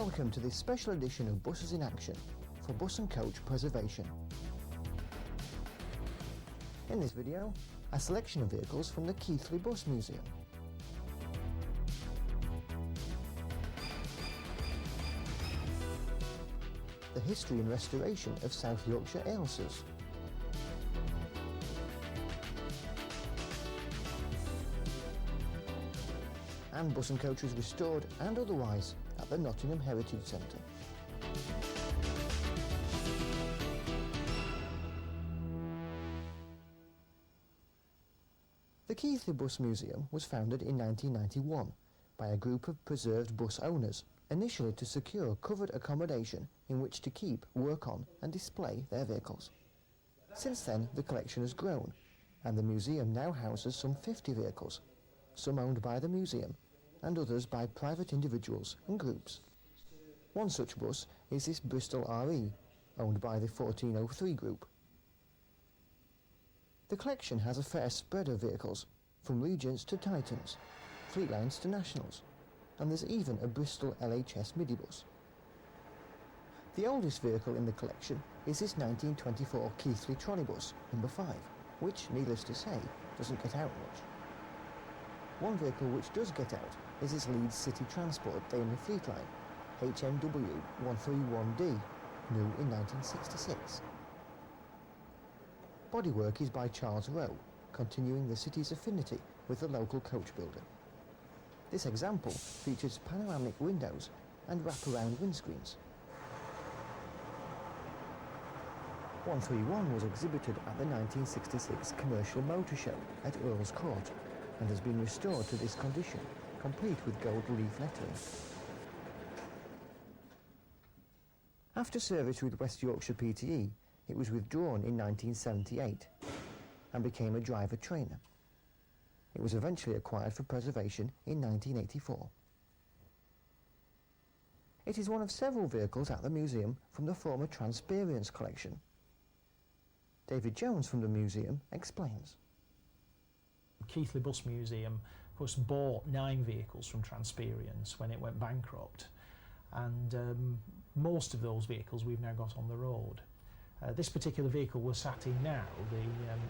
Welcome to this special edition of Buses in Action for bus and coach preservation. In this video, a selection of vehicles from the Keighley Bus Museum. The history and restoration of South Yorkshire Ailses. And bus and coaches restored and otherwise at the Nottingham Heritage Centre. The Keighley Bus Museum was founded in 1991 by a group of preserved bus owners, initially to secure covered accommodation in which to keep, work on and display their vehicles. Since then the collection has grown and the museum now houses some 50 vehicles, some owned by the museum and others by private individuals and groups. One such bus is this Bristol RE, owned by the 1403 group. The collection has a fair spread of vehicles, from Regents to Titans, Fleetlines to Nationals, and there's even a Bristol LHS midibus. The oldest vehicle in the collection is this 1924 Keighley trolleybus, number 5, which, needless to say, doesn't get out much. One vehicle which does get out is this Leeds City Transport Daimler Fleetline, HMW 131D, new in 1966. Bodywork is by Charles Rowe, continuing the city's affinity with the local coach builder. This example features panoramic windows and wraparound windscreens. 131 was exhibited at the 1966 Commercial Motor Show at Earl's Court and has been restored to this condition, complete with gold leaf lettering. After service with West Yorkshire PTE, it was withdrawn in 1978 and became a driver trainer. It was eventually acquired for preservation in 1984. It is one of several vehicles at the museum from the former Transperience collection. David Jones from the museum explains. Keighley Bus Museum, of course, bought 9 vehicles from Transperience when it went bankrupt, and most of those vehicles we've now got on the road. This particular vehicle we're sat in now, the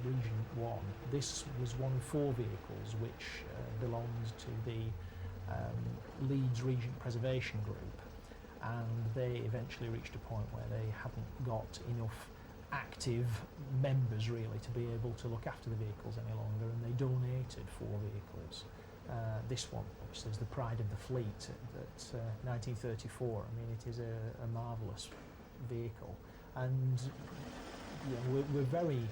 Regent 1, this was one of 4 vehicles which belonged to the Leeds Regent Preservation Group, and they eventually reached a point where they hadn't got enough active members really to be able to look after the vehicles any longer, and they donated 4 vehicles. This one obviously is the pride of the fleet at 1934. I mean, it is a marvellous vehicle, and you know, we're very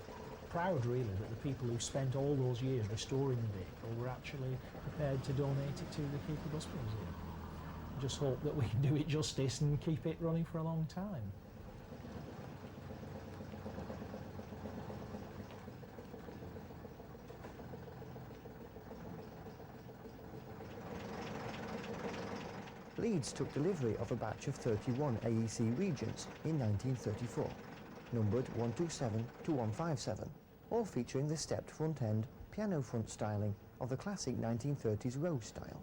proud really that the people who spent all those years restoring the vehicle were actually prepared to donate it to the Keighley Bus Museum. Just hope that we can do it justice and keep it running for a long time. Leeds took delivery of a batch of 31 AEC Regents in 1934, numbered 127 to 157, all featuring the stepped front end, piano front styling of the classic 1930s Rose style.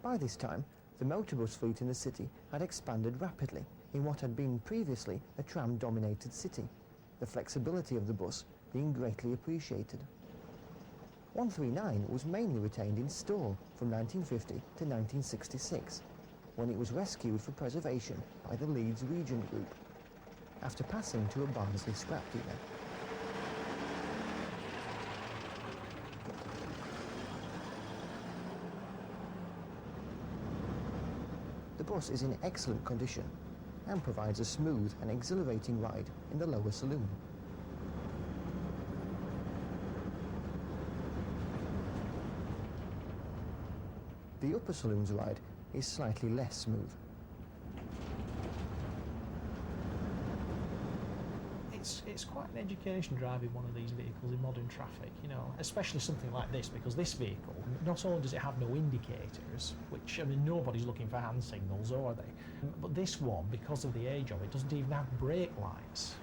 By this time, the motorbus fleet in the city had expanded rapidly in what had been previously a tram-dominated city, the flexibility of the bus being greatly appreciated. 139 was mainly retained in Stawell from 1950 to 1966, when it was rescued for preservation by the Leeds Regent Group, after passing to a Barnsley scrap dealer. The bus is in excellent condition and provides a smooth and exhilarating ride in the lower saloon. The upper saloon's ride is slightly less smooth. It's quite an education driving one of these vehicles in modern traffic, you know, especially something like this, because this vehicle, not only does it have no indicators, which, I mean, nobody's looking for hand signals, are they? But this one, because of the age of it, doesn't even have brake lights.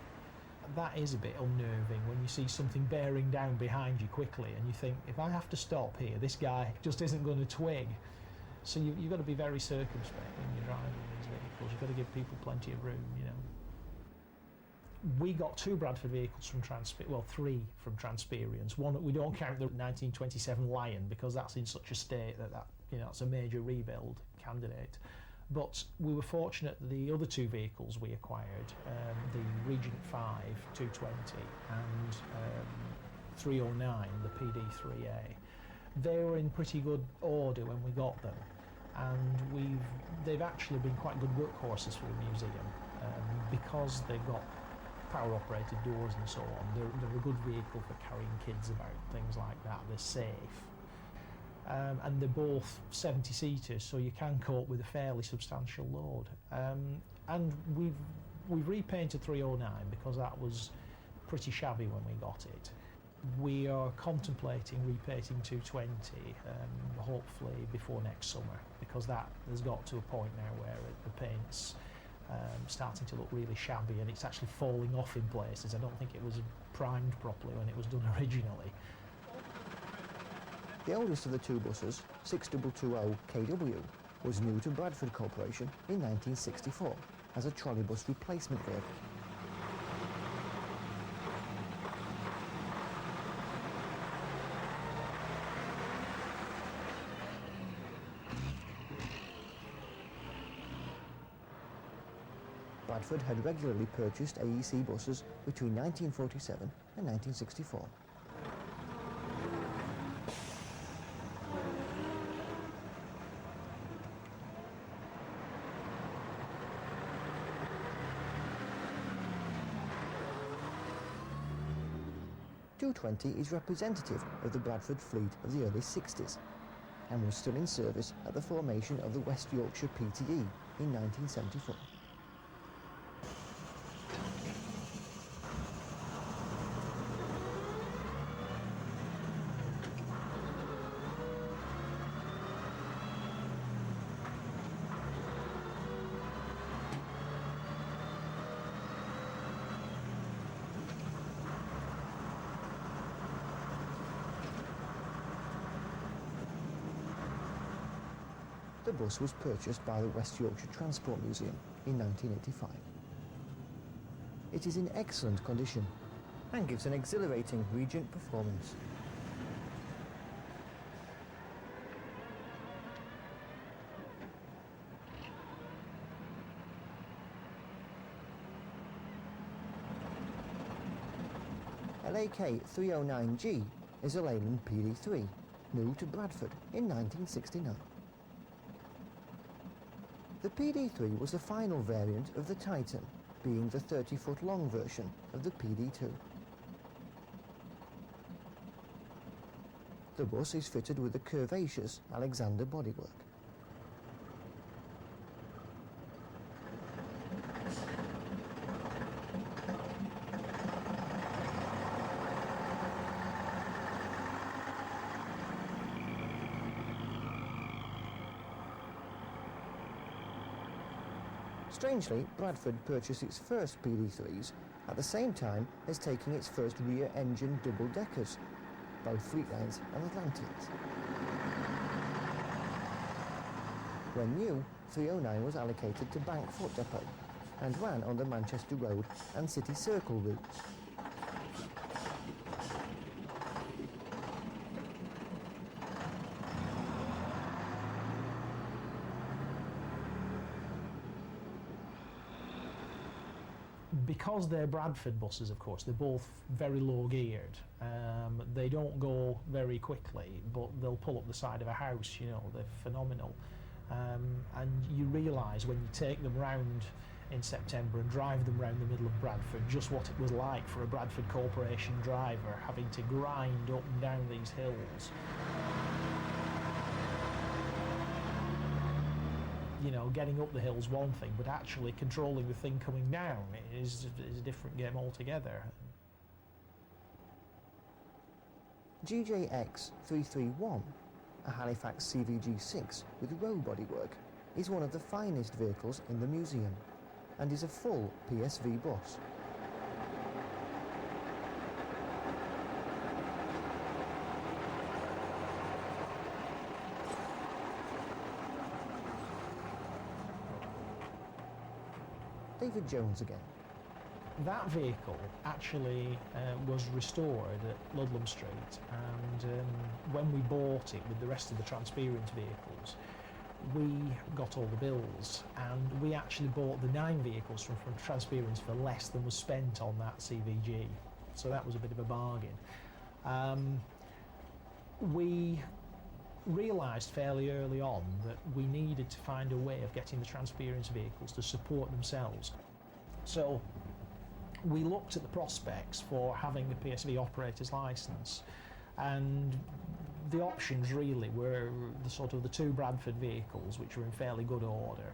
That is a bit unnerving when you see something bearing down behind you quickly and you think, if I have to stop here, this guy just isn't going to twig. So you've got to be very circumspect when you're driving these vehicles. You've got to give people plenty of room, you know. We got 2 Bradford vehicles from well, 3 from Transperience. One, we don't count the 1927 Lion because that's in such a state that you know, it's a major rebuild candidate. But we were fortunate that the other 2 vehicles we acquired, the Regent 5 220 and 309, the PD3A, they were in pretty good order when we got them, and they've actually been quite good workhorses for the museum because they've got power operated doors and so on. They're a good vehicle for carrying kids about, things like that. They're safe. And they're both 70 seaters, so you can cope with a fairly substantial load. And we've repainted 309 because that was pretty shabby when we got it. We are contemplating repainting 220, hopefully before next summer, because that has got to a point now where the paint's starting to look really shabby and it's actually falling off in places. I don't think it was primed properly when it was done originally. The oldest of the 2 buses, 6220 KW, was new to Bradford Corporation in 1964 as a trolleybus replacement vehicle. Bradford had regularly purchased AEC buses between 1947 and 1964. .220 is representative of the Bradford fleet of the early 60s and was still in service at the formation of the West Yorkshire PTE in 1974. The bus was purchased by the West Yorkshire Transport Museum in 1985. It is in excellent condition and gives an exhilarating Regent performance. LAK 309G is a Leyland PD3, new to Bradford in 1969. The PD3 was the final variant of the Titan, being the 30-foot long version of the PD2. The bus is fitted with a curvaceous Alexander bodywork. Strangely, Bradford purchased its first PD3s at the same time as taking its first rear-engine double-deckers, both Fleetlines and Atlanteans. When new, 309 was allocated to Bankfoot Depot and ran on the Manchester Road and City Circle routes. Because they're Bradford buses, of course, they're both very low geared. They don't go very quickly, but they'll pull up the side of a house, you know, they're phenomenal. And you realise when you take them round in September and drive them round the middle of Bradford just what it was like for a Bradford Corporation driver having to grind up and down these hills. You know, getting up the hill's one thing, but actually controlling the thing coming down is a different game altogether. GJX 331, a Halifax CVG6 with row bodywork, is one of the finest vehicles in the museum and is a full PSV bus. David Jones again. That vehicle actually was restored at Ludlam Street, and when we bought it with the rest of the Transperience vehicles, we got all the bills, and we actually bought the 9 vehicles from Transperience for less than was spent on that CVG. So that was a bit of a bargain. We realised fairly early on that we needed to find a way of getting the Transperience vehicles to support themselves. So we looked at the prospects for having a PSV operator's licence, and the options really were the 2 Bradford vehicles, which were in fairly good order,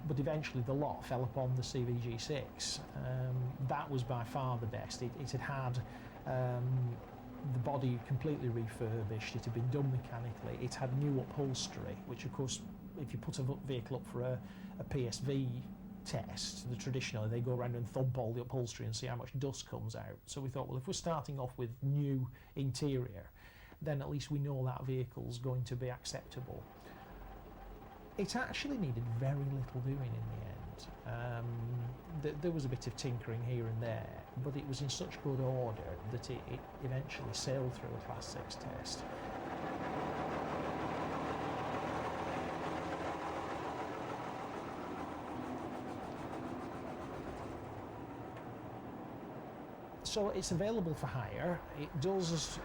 but eventually the lot fell upon the CVG6. That was by far the best. It had the body completely refurbished, it had been done mechanically, it had new upholstery, which of course, if you put a vehicle up for a PSV test, traditionally they go around and thump all the upholstery and see how much dust comes out. So we thought, well, if we're starting off with new interior, then at least we know that vehicle's going to be acceptable. It actually needed very little doing in the end. There was a bit of tinkering here and there, but it was in such good order that it eventually sailed through a Class 6 test. So it's available for hire. It does.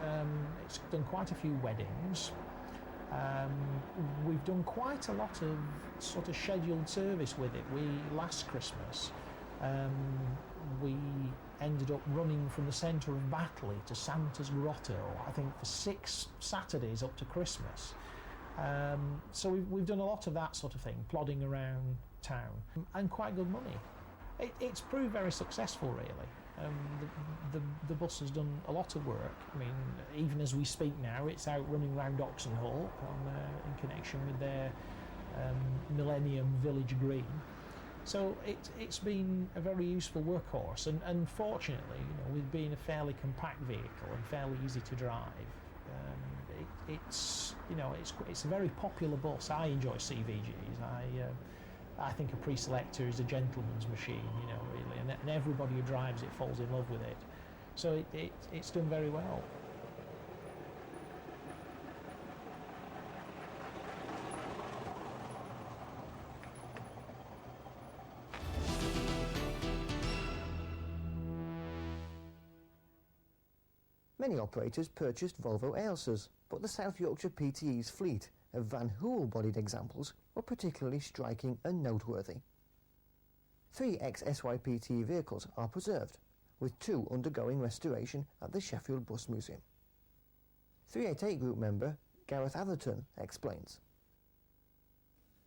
It's done quite a few weddings. We've done quite a lot of scheduled service with it. Last Christmas, we ended up running from the centre of Batley to Santa's Grotto, I think for 6 Saturdays up to Christmas. So we've done a lot of that sort of thing, plodding around town, and quite good money. It's proved very successful, really. The bus has done a lot of work. I mean, even as we speak now, it's out running around Oxenhope in connection with their Millennium Village Green. So it's been a very useful workhorse, and fortunately, with being a fairly compact vehicle and fairly easy to drive, it's a very popular bus. I enjoy CVGs. I think a pre-selector is a gentleman's machine, really, and everybody who drives it falls in love with it. So it's done very well. Many operators purchased Volvo Ailsas, but the South Yorkshire PTE's fleet of Van Hool-bodied examples were particularly striking and noteworthy. 3 ex-SYPT vehicles are preserved, with 2 undergoing restoration at the Sheffield Bus Museum. 388 Group member Gareth Atherton explains.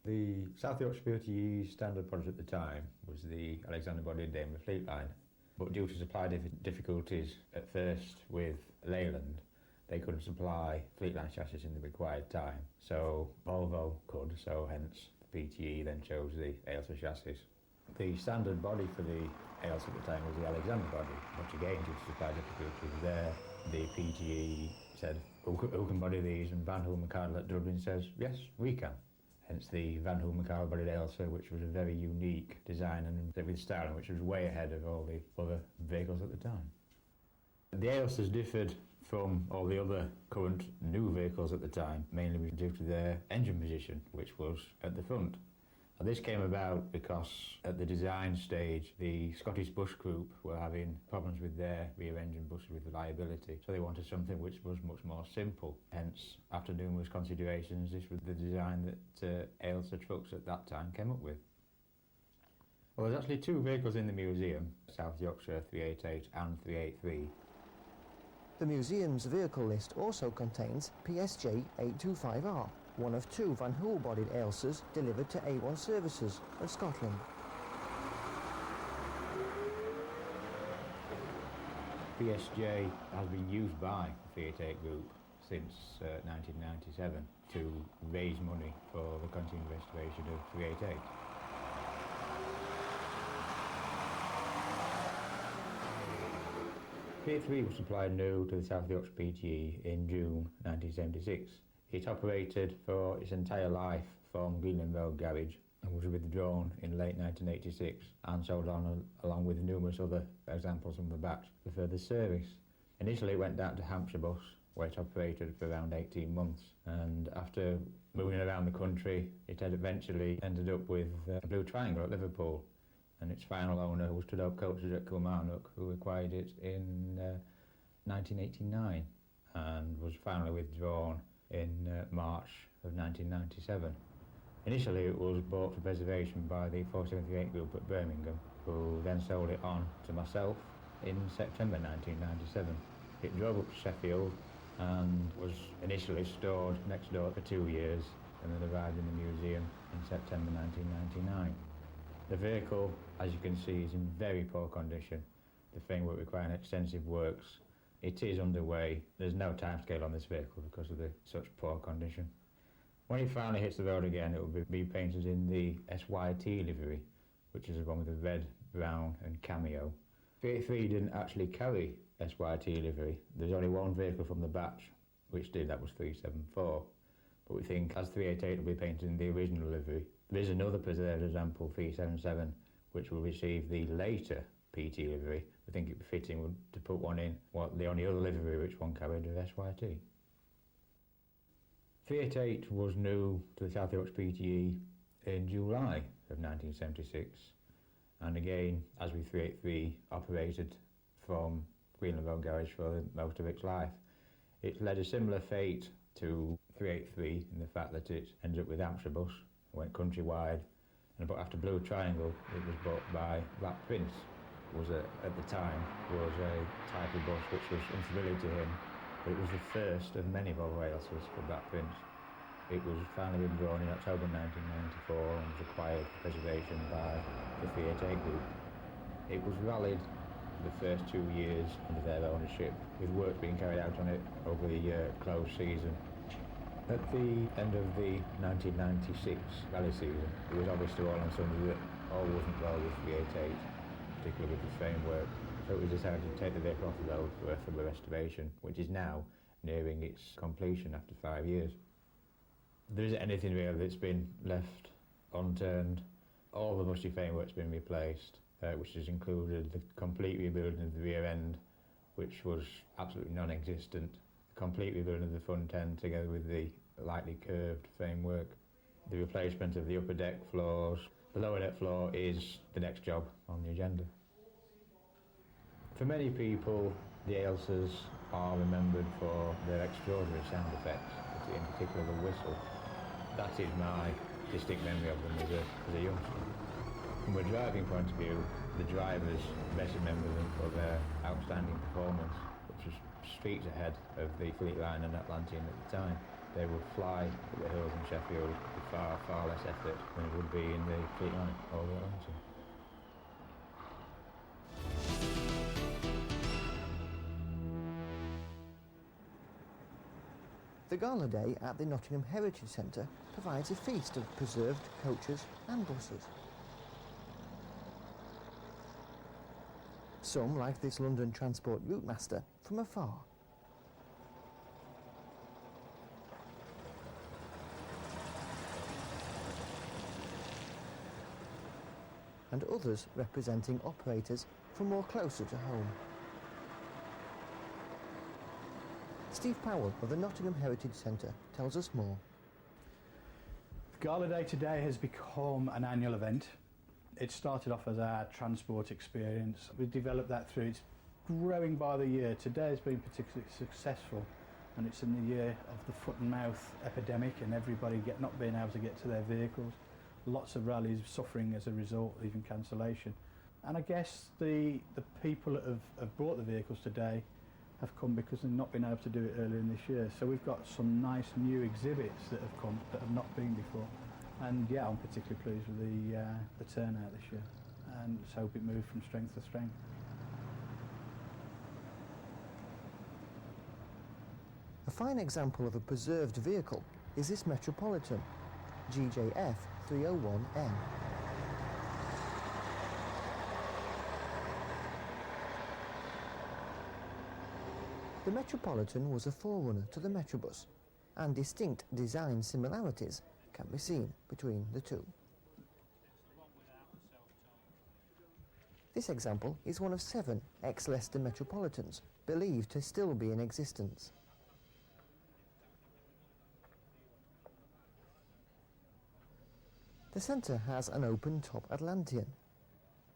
The South Yorkshire PTE standard project at the time was the Alexander-bodied Daimler Fleetline, but due to supply difficulties at first with Leyland, they couldn't supply Fleetline chassis in the required time, so Volvo could, so hence the PTE then chose the Ailsa chassis. The standard body for the Ailsa at the time was the Alexander body, but again due to supply difficulties there, the PTE said, who can body these? And Van Hool McArdle at Dublin says, yes, we can. Hence the Van Hool McArdle bodied Ailsa, which was a very unique design and with styling, which was way ahead of all the other vehicles at the time. The Ailsas differed from all the other current new vehicles at the time, mainly due to their engine position, which was at the front. And this came about because at the design stage, the Scottish Bus Group were having problems with their rear engine buses with reliability, so they wanted something which was much more simple. Hence, after numerous considerations, this was the design that Ailsa trucks at that time came up with. Well, there's actually 2 vehicles in the museum, South Yorkshire 388 and 383. The museum's vehicle list also contains PSJ 825R, one of 2 Van Hool-bodied Ailsas delivered to A1 Services of Scotland. PSJ has been used by the 388 Group since 1997 to raise money for the continued restoration of 388. P3 was supplied new to the South Yorkshire PTE in June 1976. It operated for its entire life from Greenland Road Garage and was withdrawn in late 1986 and sold on along with numerous other examples from the batch for further service. Initially it went down to Hampshire Bus, where it operated for around 18 months, and after moving around the country it had eventually ended up with a Blue Triangle at Liverpool, and its final owner was Tudor Coaches at Kilmarnock, who acquired it in 1989 and was finally withdrawn in March of 1997. Initially it was bought for preservation by the 478 group at Birmingham, who then sold it on to myself in September 1997. It drove up to Sheffield and was initially stored next door for 2 years, and then arrived in the museum in September 1999. The vehicle, as you can see, is in very poor condition. The framework requiring extensive works. It is underway. There's no timescale on this vehicle because of the such poor condition. When it finally hits the road again, it will be painted in the SYT livery, which is the one with the red, brown and cameo. 383 didn't actually carry SYT livery. There's only one vehicle from the batch which did, that was 374. But we think as 388 will be painted in the original livery, there is another preserved example, 377, which will receive the later PT livery. We think it would be fitting to put one in, the only other livery which one carried was SYT. 388 was new to the South Yorks PTE in July of 1976, and again, as with 383, operated from Greenland Road Garage for most of its life. It led a similar fate to 383 in the fact that it ended up with Hampshire Bus, went countrywide, but after Blue Triangle it was bought by Black Prince, at the time was a type of bus which was unfamiliar to him, but it was the first of many Volvo Ailses for Black Prince. It was finally withdrawn in October 1994 and was acquired for preservation by the 388 group. It was valid for the first 2 years under their ownership, with work being carried out on it over the closed season. At the end of the 1996 rally season, it was obvious to all and sundry that all wasn't well with 388, particularly with the framework, so it was decided to take the vehicle off the road for a thorough restoration, which is now nearing its completion after 5 years. There isn't anything really that's been left unturned. All the musty framework's been replaced, which has included the complete rebuilding of the rear end, which was absolutely non-existent, the complete rebuilding of the front end together with the lightly curved framework, the replacement of the upper deck floors. The lower deck floor is the next job on the agenda. For many people, the Ailses are remembered for their extraordinary sound effects, in particular the whistle. That is my distinct memory of them as a youngster. From a driving point of view, the drivers best remember them for their outstanding performance, which was streets ahead of the Fleet Line and Atlantean at the time. They would fly up the hills in Sheffield with far, far less effort than it would be in the Fleet Line or the Atlantean. The Gala Day at the Nottingham Heritage Centre provides a feast of preserved coaches and buses. Some, like this London Transport Route Master, from afar. And others representing operators from more closer to home. Steve Powell of the Nottingham Heritage Centre tells us more. Gala Day today has become an annual event. It started off as our transport experience. We developed that through. It's growing by the year. Today has been particularly successful, and it's in the year of the foot and mouth epidemic and everybody not being able to get to their vehicles. Lots of rallies suffering as a result, even cancellation. And I guess the people that have brought the vehicles today have come because they've not been able to do it earlier in this year. So we've got some nice new exhibits that have come that have not been before. And yeah, I'm particularly pleased with the turnout this year, and let's hope it moves from strength to strength. A fine example of a preserved vehicle is this Metropolitan, GJF 301N. The Metropolitan was a forerunner to the Metrobus, and distinct design similarities can be seen between the two. This example is one of 7 ex-Leicester Metropolitans believed to still be in existence. The centre has an open-top Atlantean.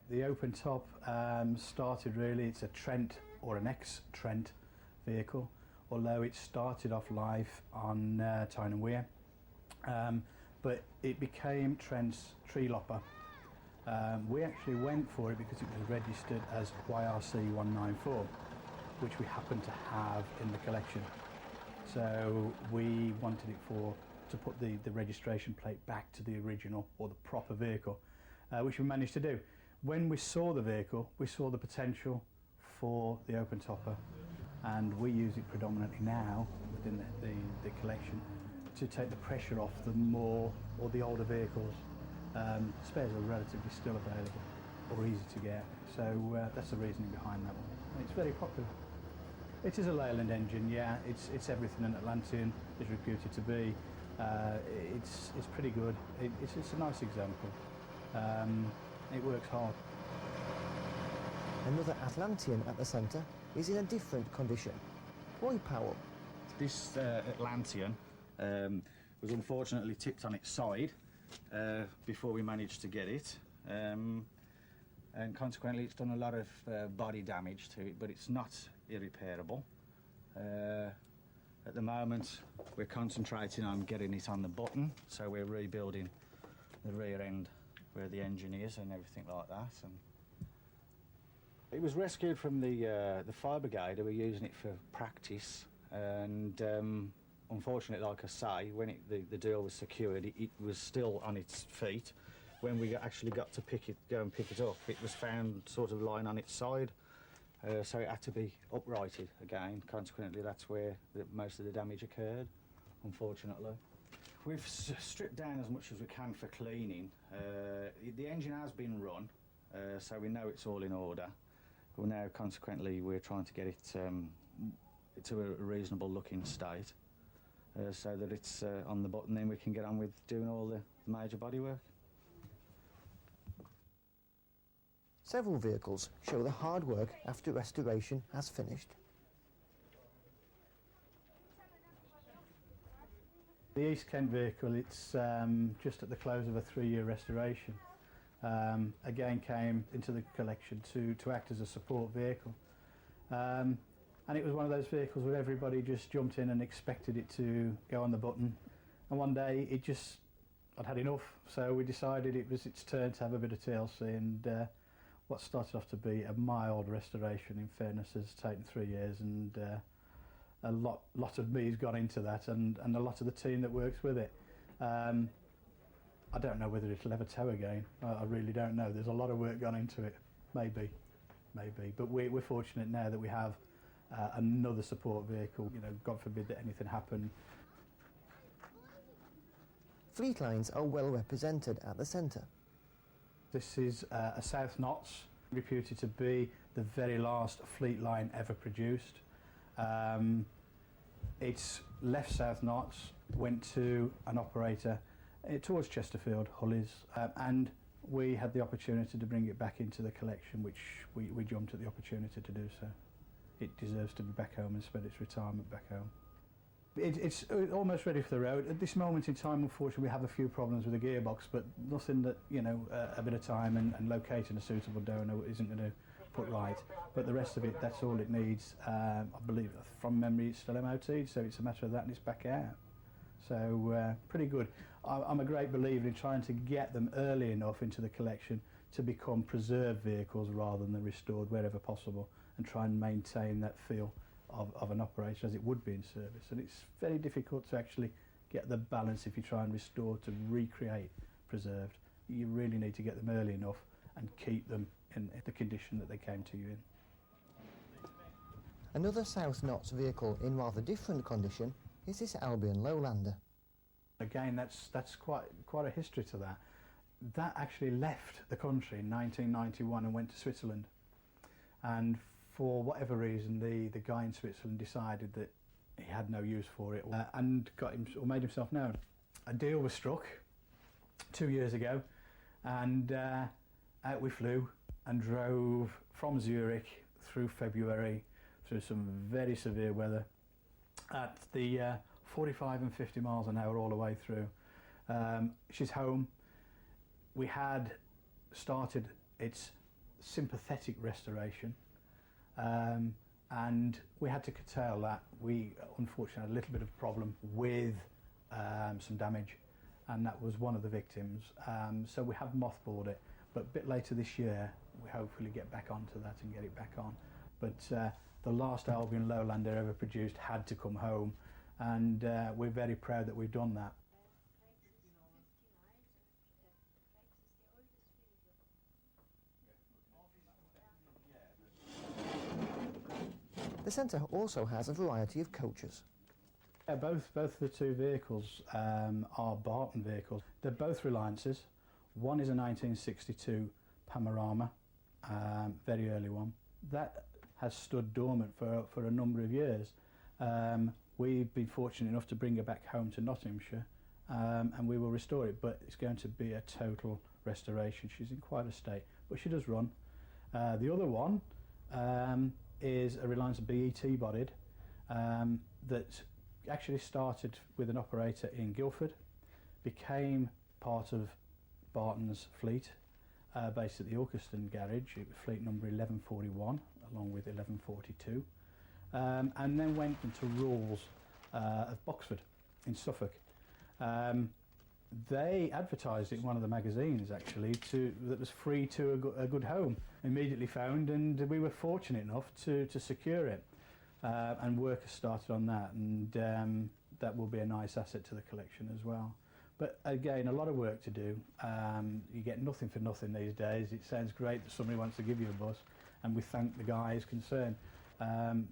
The open top started really, it's a Trent or an ex-Trent vehicle, although it started off life on Tyne and Wear, but it became Trent's tree lopper. We actually went for it because it was registered as YRC 194, which we happen to have in the collection. So we wanted it to put the registration plate back to the original or the proper vehicle, which we managed to do. When we saw the vehicle, we saw the potential for the open topper, and we use it predominantly now within the collection to take the pressure off the more or the older vehicles. Spares are relatively still available or easy to get, so that's the reasoning behind that one. It's very popular. It is a Leyland engine, yeah. It's everything an Atlantean is reputed to be. It's pretty good. It's a nice example. It works hard. Another Atlantean at the centre is in a different condition. Roy Powell. This Atlantean was unfortunately tipped on its side before we managed to get it, and consequently it's done a lot of body damage to it, but it's not irreparable. At the moment we're concentrating on getting it on the button, so we're rebuilding the rear end where the engine is and everything like that. And it was rescued from the fire brigade who were using it for practice, and unfortunately, like I say, when the deal was secured, it was still on its feet. When we actually got to go and pick it up, it was found sort of lying on its side, so it had to be uprighted again. Consequently, that's where most of the damage occurred, unfortunately. We've stripped down as much as we can for cleaning. The engine has been run, so we know it's all in order. Well, now, consequently, we're trying to get it to a reasonable looking state, so that it's on the button, then we can get on with doing all the major bodywork. Several vehicles show the hard work after restoration has finished. The East Kent vehicle, it's just at the close of a 3-year restoration. Again, came into the collection to act as a support vehicle. And it was one of those vehicles where everybody just jumped in and expected it to go on the button. And one day I'd had enough, so we decided it was its turn to have a bit of TLC, and what started off to be a mild restoration, in fairness, has taken 3 years, and a lot of me has gone into that, and a lot of the team that works with it. I don't know whether it'll ever tow again. I really don't know. There's a lot of work gone into it. Maybe. But we're fortunate now that we have another support vehicle. You know, God forbid that anything happened. Fleet lines are well represented at the centre. This is a South Notts, reputed to be the very last fleet line ever produced. It's left South Notts, went to an operator towards Chesterfield, Hulleys, and we had the opportunity to bring it back into the collection, which we jumped at the opportunity to do so. It deserves to be back home and spend its retirement back home. It's almost ready for the road. At this moment in time, unfortunately, we have a few problems with the gearbox, but nothing that, you know, a bit of time and locating a suitable donor isn't going to put right. But the rest of it, that's all it needs. I believe, from memory, it's still MOT'd, so it's a matter of that and it's back out. So pretty good. I'm a great believer in trying to get them early enough into the collection to become preserved vehicles rather than restored wherever possible, and try and maintain that feel of an operation as it would be in service. And it's very difficult to actually get the balance if you try and restore to recreate preserved. You really need to get them early enough and keep them in the condition that they came to you in. Another South Notts vehicle in rather different condition is this Albion Lowlander. Again, that's quite a history to that. That actually left the country in 1991 and went to Switzerland. And for whatever reason, the guy in Switzerland decided that he had no use for it, and made himself known. A deal was struck 2 years ago, and out we flew and drove from Zurich through February through some very severe weather at the 45 and 50 miles an hour all the way through. She's home. We had started its sympathetic restoration, and we had to curtail that. We unfortunately had a little bit of a problem with some damage, and that was one of the victims. So we have mothballed it, but a bit later this year we hopefully get back onto that and get it back on. But the last Albion Lowlander ever produced had to come home, and we're very proud that we've done that. The centre also has a variety of coaches. Yeah, both the two vehicles are Barton vehicles. They're both Reliances. One is a 1962 Panorama, very early one. That has stood dormant for a number of years. We've been fortunate enough to bring her back home to Nottinghamshire, and we will restore it, but it's going to be a total restoration. She's in quite a state, but she does run. The other one is a Reliance BET bodied that actually started with an operator in Guildford, became part of Barton's fleet, based at the Ilkeston garage. It was fleet number 1141 along with 1142, and then went into Rules of Boxford in Suffolk. They advertised it in one of the magazines actually that was free to a good home. Immediately found, and we were fortunate enough to secure it, and work has started on that, and that will be a nice asset to the collection as well. But again, a lot of work to do. You get nothing for nothing these days. It sounds great that somebody wants to give you a bus, and we thank the guys concerned.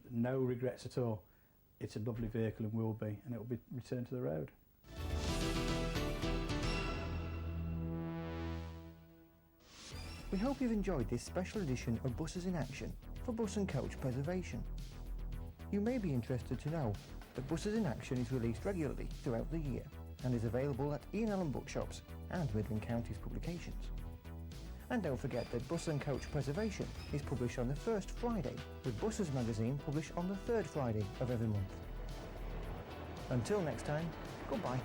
No regrets at all. It's a lovely vehicle and will be, and it will be returned to the road. We hope you've enjoyed this special edition of Buses in Action for bus and coach preservation. You may be interested to know that Buses in Action is released regularly throughout the year and is available at Ian Allen Bookshops and Midland Counties Publications. And don't forget that Bus and Coach Preservation is published on the first Friday, with Buses magazine published on the third Friday of every month. Until next time, goodbye.